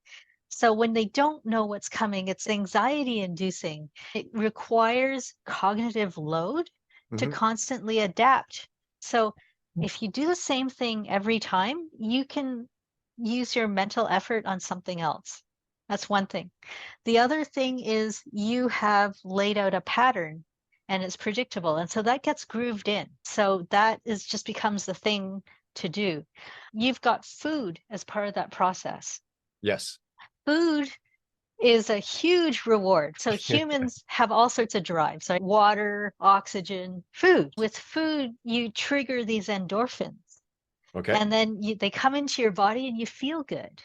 So when they don't know what's coming, it's anxiety inducing. It requires cognitive load to Mhm. constantly adapt. So if you do the same thing every time, you can use your mental effort on something else. That's one thing. The other thing is you have laid out a pattern and it's predictable. And so that gets grooved in. So that is just becomes the thing to do. You've got food as part of that process. Yes. Food is a huge reward. So humans have all sorts of drives, like water, oxygen, food. With food, you trigger these endorphins, Okay. and then they come into your body and you feel good.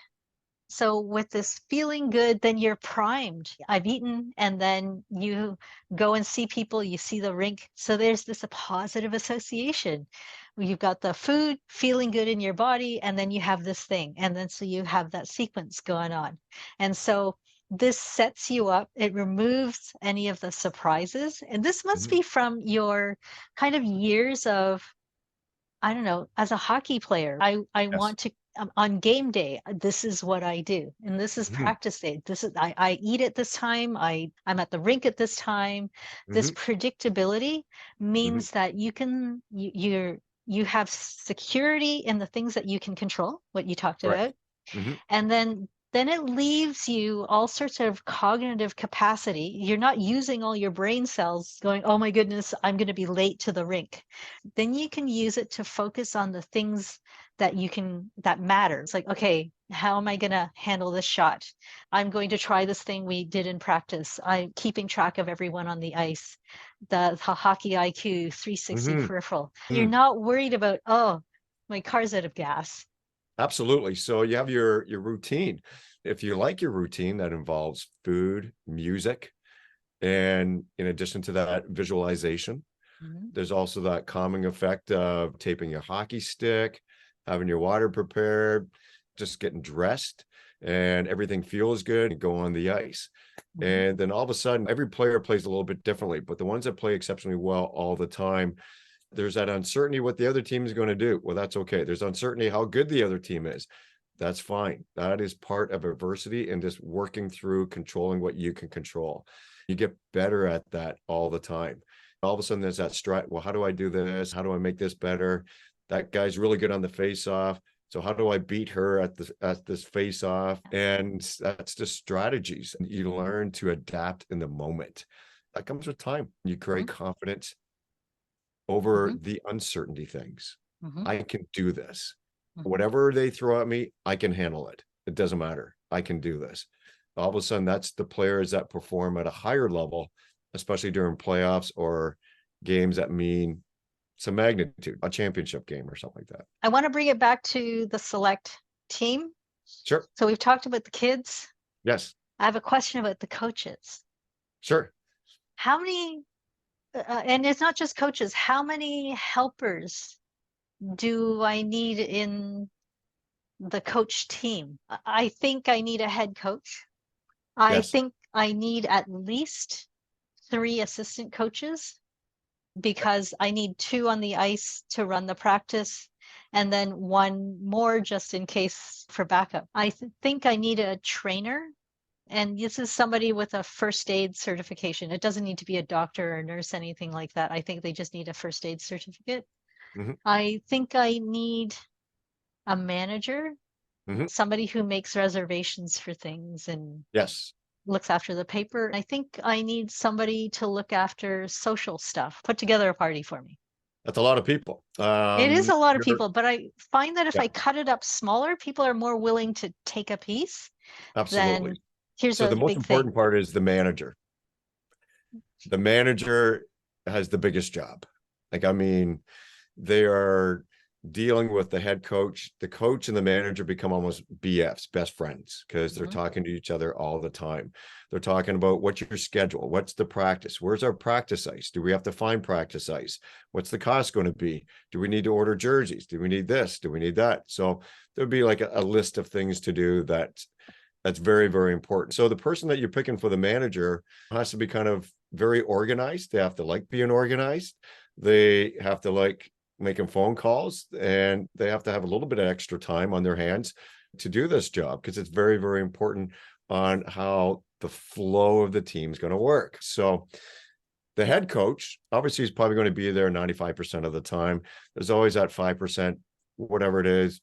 So with this feeling good, then you're primed. I've eaten, and then you go and see people, you see the rink. So there's this a positive association. You've got the food, feeling good in your body, and then you have this thing. And then so you have that sequence going on. And so this sets you up, it removes any of the surprises. And this must Mhm. be from your kind of years of, I don't know, as a hockey player, I Yes. want to on game day, this is what I do. And this is Mhm. practice day. This is I eat at this time. I'm at the rink at this time. This Mhm. predictability Mhm. means that you have security in the things that you can control, what you talked Correct. about. Mhm. And then it leaves you all sorts of cognitive capacity. You're not using all your brain cells going, oh my goodness, I'm going to be late to the rink. Then you can use it to focus on the things that matter. It's like, okay, how am I going to handle this shot? I'm going to try this thing we did in practice. I'm keeping track of everyone on the ice, the hockey IQ 360 Mhm. peripheral. You're Mm. not worried about, oh, my car's out of gas. Absolutely. So you have your routine. If you like your routine, that involves food, music, and in addition to that, visualization. Mhm. There's also that calming effect of taping your hockey stick, having your water prepared, just getting dressed, and everything feels good and go on the ice. Mhm. And then all of a sudden, every player plays a little bit differently, but the ones that play exceptionally well all the time, there's that uncertainty what the other team is going to do. Well, that's okay. There's uncertainty how good the other team is. That's fine. That is part of adversity and just working through controlling what you can control. You get better at that all the time. All of a sudden, there's that strat. Well, how do I do this? How do I make this better? That guy's really good on the face off. So how do I beat her at this face off? And that's just strategies. You learn to adapt in the moment. That comes with time. You create Mhm. confidence over Mhm. the uncertainty things. Mhm. I can do this. Mhm. Whatever they throw at me, I can handle it. It doesn't matter. I can do this. All of a sudden, that's the players that perform at a higher level, especially during playoffs or games that mean some magnitude, a championship game or something like that. I want to bring it back to the select team. Sure. So we've talked about the kids. Yes. I have a question about the coaches. Sure. How many, and it's not just coaches, how many helpers do I need in the coach team? I think I need a head coach. I Yes. think I need at least 3 assistant coaches because I need 2 on the ice to run the practice and then 1 more just in case for backup. I think I need a trainer, and this is somebody with a first aid certification. It doesn't need to be a doctor or nurse, anything like that. I think they just need a first aid certificate. Mhm. I think I need a manager, Mhm. somebody who makes reservations for things and Yes. looks after the paper. I think I need somebody to look after social stuff, put together a party for me. That's a lot of people. It is a lot of You're people, but I find that if yeah, I cut it up smaller, people are more willing to take a piece than absolutely. Here's So a the most big thing. important part is the manager. The manager has the biggest job. Like, I mean, they are dealing with the head coach. The coach and the manager become almost BFs, best friends, because they're Mhm. talking to each other all the time. They're talking about what's your schedule? What's the practice? Where's our practice ice? Do we have to find practice ice? What's the cost going to be? Do we need to order jerseys? Do we need this? Do we need that? So there'd be like a list of things to do that's very, very important. So the person that you're picking for the manager has to be kind of very organized. They have to like being organized. They have to like making phone calls, and they have to have a little bit of extra time on their hands to do this job, because it's very, very important on how the flow of the team is going to work. So the head coach, obviously, is probably going to be there 95% of the time. There's always that 5%, whatever it is,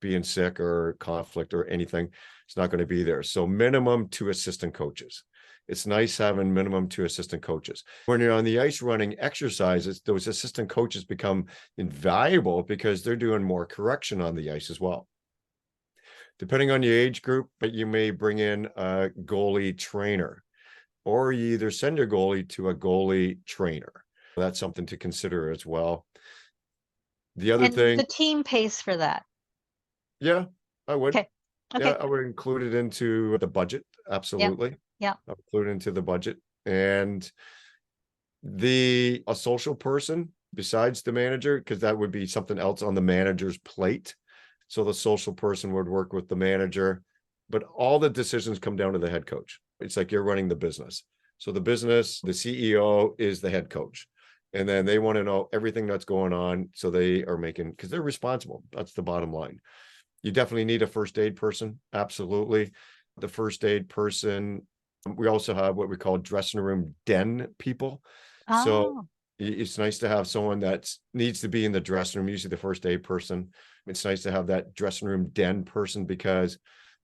being sick or conflict or anything, it's not going to be there. So minimum 2 assistant coaches. It's nice having minimum 2 assistant coaches. When you're on the ice running exercises, those assistant coaches become invaluable because they're doing more correction on the ice as well. Depending on your age group, but you may bring in a goalie trainer, or you either send your goalie to a goalie trainer. That's something to consider as well. The other And thing, the team pays for that. yeah, I would. Okay. Yeah, Okay. I would include it into the budget. Absolutely. Yeah. I'll include it into the budget. And a social person besides the manager, because that would be something else on the manager's plate. So the social person would work with the manager, but all the decisions come down to the head coach. It's like you're running the business. So the business, the CEO is the head coach. And then they want to know everything that's going on. So they are making, because they're responsible. That's the bottom line. You definitely need a first aid person. Absolutely. The first aid person. We also have what we call dressing room den people. So Oh, it's nice to have someone that needs to be in the dressing room, usually the first aid person. It's nice to have that dressing room den person, because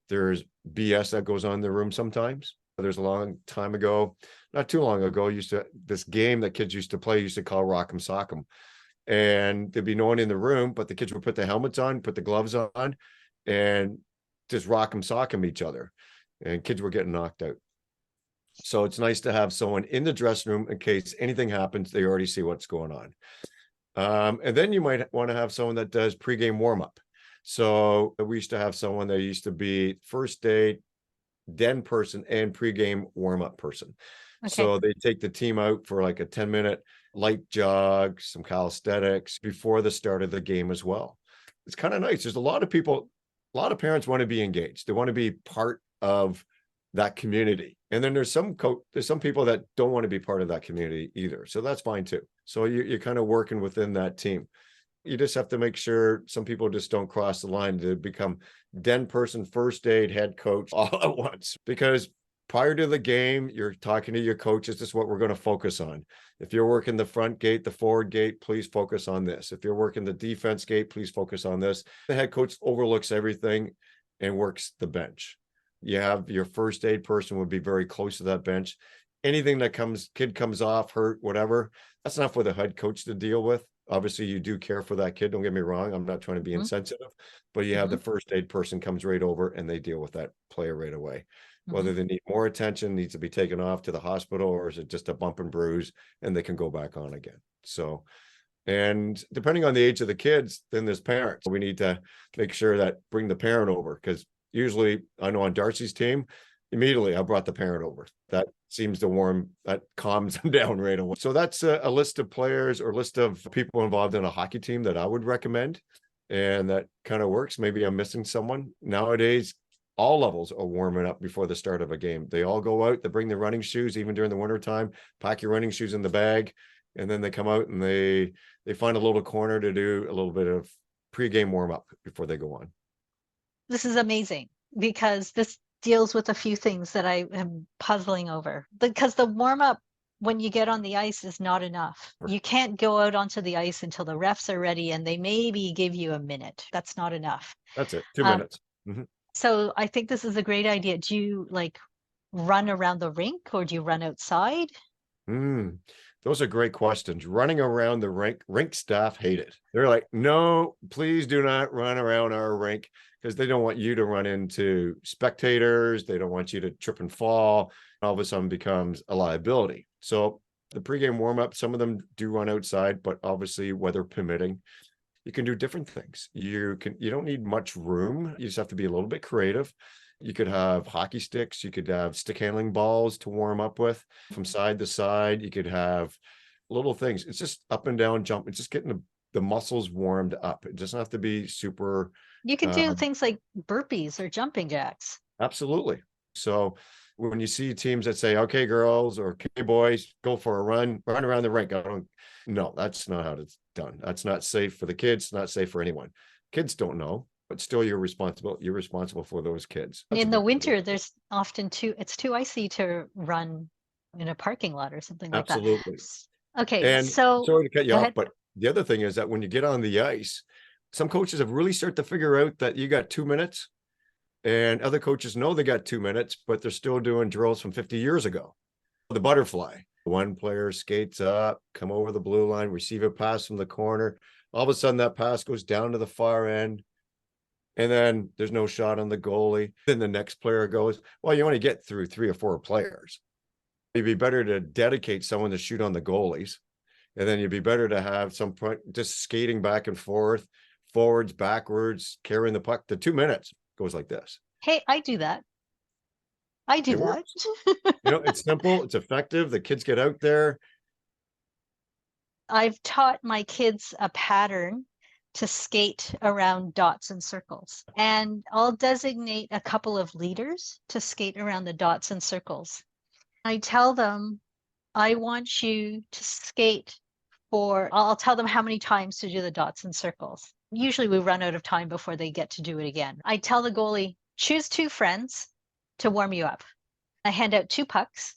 there's BS that goes on in the room sometimes. There's a long time ago, not too long ago, this game that kids used to play, used to call Rock'em Sock'em. And there'd be no one in the room, but the kids would put the helmets on, put the gloves on, and just rock'em sock'em each other. And kids were getting knocked out. So it's nice to have someone in the dressing room in case anything happens, they already see what's going on. And then you might want to have someone that does pregame warm-up. So we used to have someone that used to be first aid, den person, and pregame warm-up person. okay. So they take the team out for like a 10-minute light jog, some calisthenics before the start of the game as well. It's kind of nice. There's a lot of people, a lot of parents want to be engaged. They want to be part of that community. And then there's some people that don't want to be part of that community either. So that's fine too. So you're kind of working within that team. You just have to make sure some people just don't cross the line to become den person, first aid, head coach all at once. Because prior to the game, you're talking to your coaches. This is what we're going to focus on. If you're working the front gate, the forward gate, please focus on this. If you're working the defense gate, please focus on this. The head coach overlooks everything and works the bench. You have your first aid person would be very close to that bench. Anything that kid comes off, hurt, whatever, that's not for the head coach to deal with. Obviously, you do care for that kid. Don't get me wrong. I'm not trying to be insensitive, but you have the first aid person comes right over and they deal with that player right away. Whether they need more attention, needs to be taken off to the hospital, or is it just a bump and bruise and they can go back on again. So, and depending on the age of the kids, then there's parents. We need to make sure that bring the parent over, because usually I know on Darcy's team, immediately I brought the parent over. That seems to that calms them down right away. So that's a list of players or list of people involved in a hockey team that I would recommend. And that kind of works. Maybe I'm missing someone. Nowadays, all levels are warming up before the start of a game. They all go out, they bring their running shoes, even during the wintertime, pack your running shoes in the bag. And then they come out and they find a little corner to do a little bit of pregame warm up before they go on. This is amazing, because this deals with a few things that I am puzzling over. Because the warm up when you get on the ice is not enough. You can't go out onto the ice until the refs are ready and they maybe give you a minute. That's not enough. That's it. 2 minutes. So I think this is a great idea. Do you like run around the rink, or do you run outside? Those are great questions. Running around the rink staff hate it. They're like, no, please do not run around our rink, because they don't want you to run into spectators. They don't want you to trip and fall. All of a sudden becomes a liability. So the pregame warm-up, some of them do run outside, but obviously weather permitting, you can do different things. You don't need much room. You just have to be a little bit creative. You could have hockey sticks. You could have stick handling balls to warm up with from side to side. You could have little things. It's just up and down jump. It's just getting the muscles warmed up. It doesn't have to be super. You could do things like burpees or jumping jacks. Absolutely. So when you see teams that say, okay, girls, or okay, boys, go for a run around the rink. No, that's not how it's done. That's not safe for the kids, not safe for anyone. Kids don't know, but still you're responsible for those kids. In the winter, there's often it's too icy to run in a parking lot or something like that. Absolutely. Okay, and so sorry to cut you go off, ahead. but the other thing is that when you get on the ice, some coaches have really started to figure out that you got 2 minutes, and other coaches know they got 2 minutes, but they're still doing drills from 50 years ago. The butterfly. One player skates up, come over the blue line, receive a pass from the corner. All of a sudden, that pass goes down to the far end, and then there's no shot on the goalie. Then the next player goes, well, you only get through 3 or 4 players. It'd be better to dedicate someone to shoot on the goalies. And then you'd be better to have some just skating back and forth, forwards, backwards, carrying the puck. The 2 minutes goes like this. Hey, I do that. It works. It's simple, it's effective. The kids get out there. I've taught my kids a pattern to skate around dots and circles, and I'll designate a couple of leaders to skate around the dots and circles. I tell them, I want you to skate I'll tell them how many times to do the dots and circles. Usually we run out of time before they get to do it again. I tell the goalie, choose 2 friends to warm you up. I hand out 2 pucks.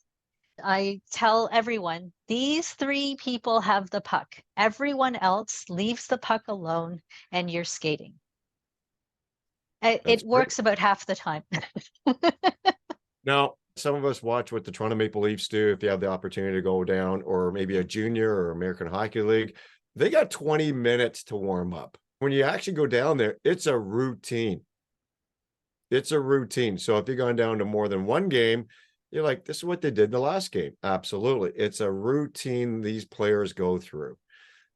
I tell everyone, these 3 people have the puck. Everyone else leaves the puck alone and you're skating. It works about half the time. Now, some of us watch what the Toronto Maple Leafs do if you have the opportunity to go down, or maybe a junior or American Hockey League. They got 20 minutes to warm up. When you actually go down there, it's a routine. It's a routine. So if you've gone down to more than one game, you're like, this is what they did in the last game. Absolutely. It's a routine these players go through.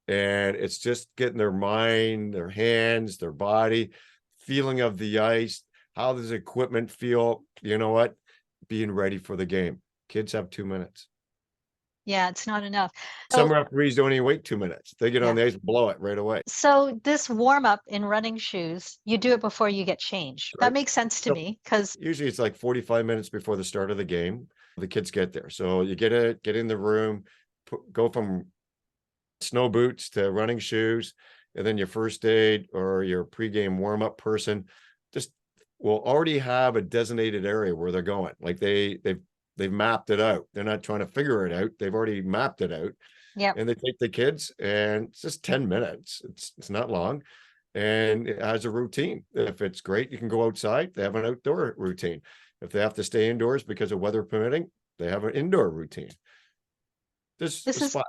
And it's just getting their mind, their hands, their body, feeling of the ice. How does equipment feel? You know what? Being ready for the game. Kids have 2 minutes. Yeah, it's not enough. Some referees don't even wait 2 minutes. They get on the ice and blow it right away. So this warm up in running shoes, you do it before you get changed. Right. That makes sense to me, because usually it's like 45 minutes before the start of the game. The kids get there. So you get in the room, go from snow boots to running shoes, and then your first aid or your pregame warm-up person just will already have a designated area where they're going. Like they've mapped it out. They're not trying to figure it out. They've already mapped it out. Yeah. And they take the kids, and it's just 10 minutes. It's not long. And it has a routine. If it's great, you can go outside. They have an outdoor routine. If they have to stay indoors because of weather permitting, they have an indoor routine. This is fun.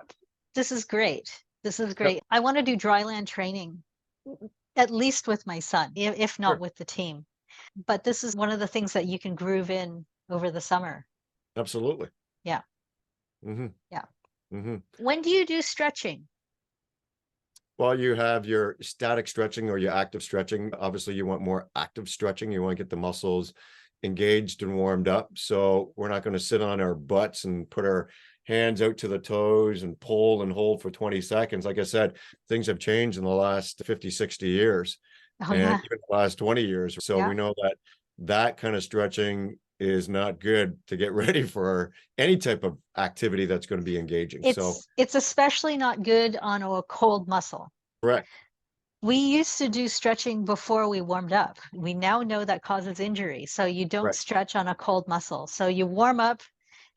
This is great. This is great. Yep. I want to do dryland training, at least with my son, if not with the team. But this is one of the things that you can groove in over the summer. Absolutely. Yeah. Mm-hmm. Yeah. Mm-hmm. When do you do stretching? Well, you have your static stretching or your active stretching. Obviously, you want more active stretching. You want to get the muscles engaged and warmed up. So we're not going to sit on our butts and put our hands out to the toes and pull and hold for 20 seconds. Like I said, things have changed in the last 50, 60 years and even the last 20 years. So we know that kind of stretching is not good to get ready for any type of activity that's going to be engaging. It's especially not good on a cold muscle. Correct. We used to do stretching before we warmed up. We now know that causes injury. So you don't stretch on a cold muscle. So you warm up,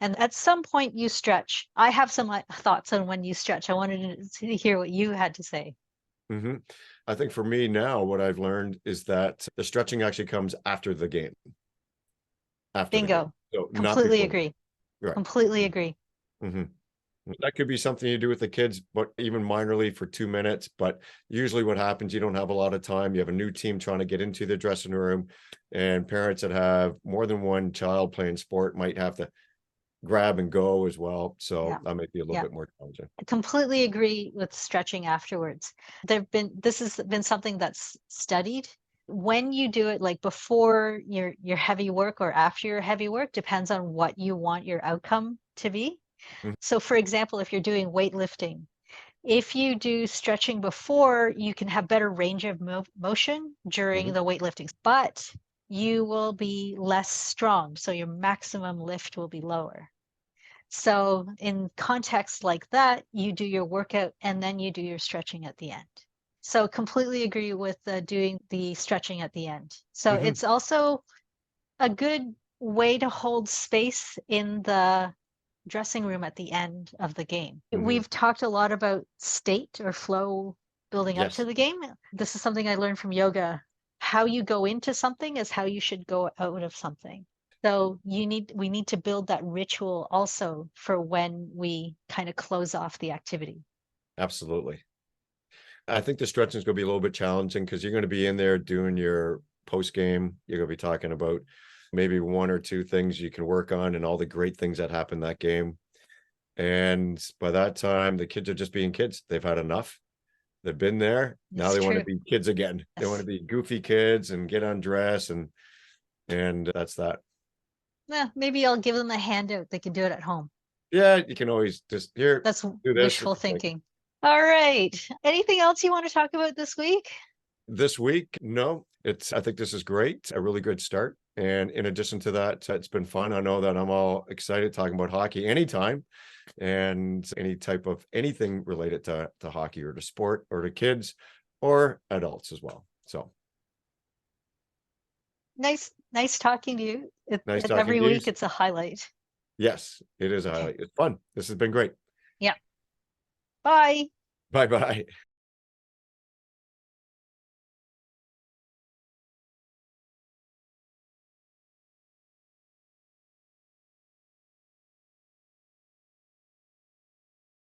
and at some point you stretch. I have some thoughts on when you stretch. I wanted to hear what you had to say. Mm-hmm. I think for me now, what I've learned is that the stretching actually comes after the game. Bingo. So completely agree. Right. Completely agree. Mm-hmm. That could be something you do with the kids, but even minorly for 2 minutes. But usually what happens, you don't have a lot of time. You have a new team trying to get into the dressing room, and parents that have more than one child playing sport might have to grab and go as well. So Yeah. that might be a little Yeah. bit more challenging. I completely agree with stretching afterwards. This has been something that's studied. When you do it like before your heavy work or after your heavy work depends on what you want your outcome to be. Mhm. So for example, if you're doing weightlifting, if you do stretching before, you can have better range of motion during Mhm. the weightlifting, but you will be less strong. So your maximum lift will be lower. So in contexts like that, you do your workout and then you do your stretching at the end. So completely agree with doing the stretching at the end. So Mhm. it's also a good way to hold space in the dressing room at the end of the game. Mhm. We've talked a lot about state or flow building up to Yes, the game. This is something I learned from yoga. How you go into something is how you should go out of something. So we need to build that ritual also for when we kind of close off the activity. absolutely. I think the stretching is going to be a little bit challenging because you're going to be in there doing your post game. You're going to be talking about maybe one or two things you can work on and all the great things that happened that game. And by that time, the kids are just being kids. They've had enough. They've been there. Now It's they want to true. be kids again. They want to Yes. be goofy kids and get undressed, and that's that. Yeah, maybe I'll give them a handout. They can do it at home. Yeah, you can always just here That's do this. wishful thinking. All right. Anything else you want to talk about this week? This week, no, I think this is great, a really good start. And in addition to that, it's been fun. I know that I'm all excited talking about hockey anytime and any type of anything related to hockey or to sport or to kids or adults as well. So Nice talking to you. nice talking Every to you. week it's a highlight. Yes, it is a Okay. highlight. It's fun. This has been great. Yeah. Bye. Bye bye.